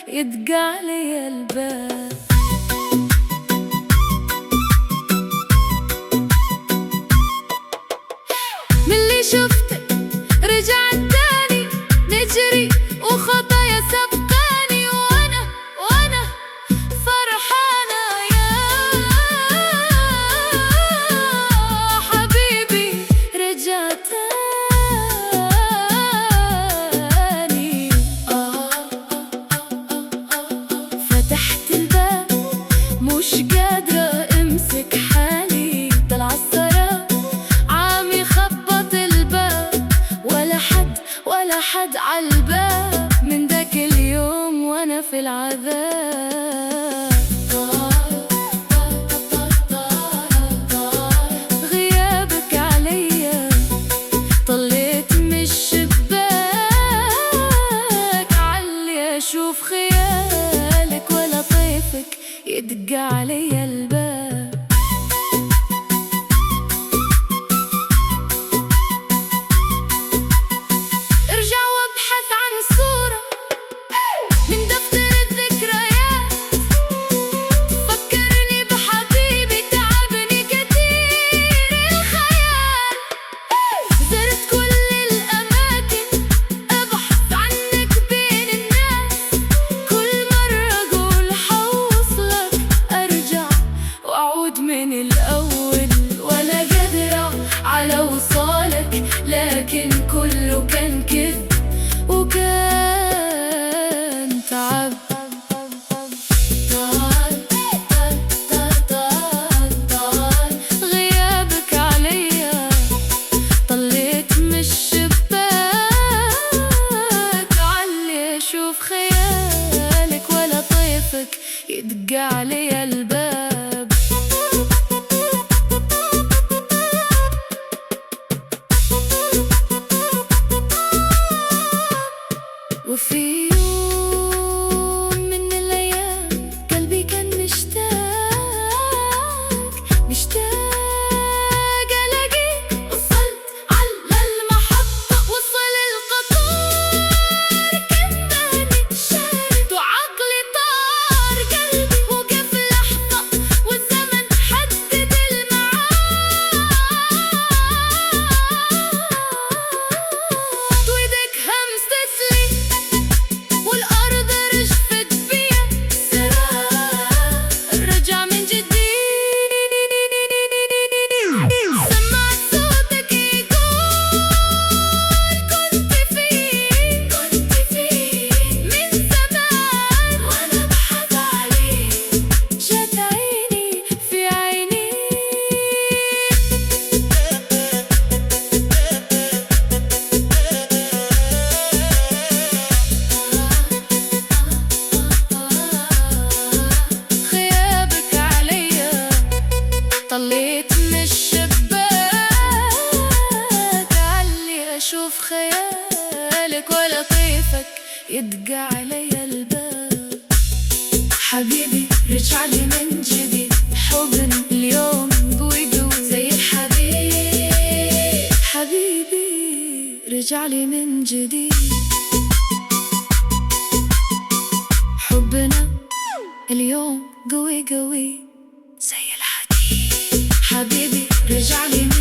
يدق علي الباب. من اللي شفتك رجعت تاني نجري وخطايا سبقاني، وانا فرحانة يا حبيبي رجعت تاني. فتحت الباب مش قادرة امسك حالي، طلع السراب عم يخبط الباب، ولا حد عالباب. من ذاك اليوم وانا في العذاب، غيابك عليا طليت من الشباك، علي اشوف خيالك ولا طيفك يدق علي الباب. ارجع وابحث عن صورة من دفتر الذكريات، فكرني بحبيبي تعبني كتير الخيال. زرت كل الأماكن أبحث عنك بين الناس، كل مرة أقول حوصلك أرجع وأعود من الأول، ولا قادرة على وصالك، لكن كله كان كذب وكان تعب. غيابك عليا طليت من الشباك، علي اشوف خيالك ولا طيفك يدق علي الباب. وفي يوم من الأيام قلبي كان مشتاق ألاقيك، وصلت على المحطة وصل القطار، كان باني شارد وعقلي طار، قلبي وقف لحظة والزمن حدد الميعاد، ويدك همست لي والأرض رجفت بيا، رجع من جديد. سمعت صوتك يقول كنت فين من زمان وأنا بحث عليك، جت عيني في عينيك. غيابك عليا طليت من الشباك، علي اشوف خيالك ولا طيفك يدق علي الباب. حبيبي رجع لي من جديد، حبنا اليوم قوي قوي زي الحبيب. حبيبي رجع لي من جديد، حبنا اليوم قوي قوي زي الحديد. حبيبي رجع لي من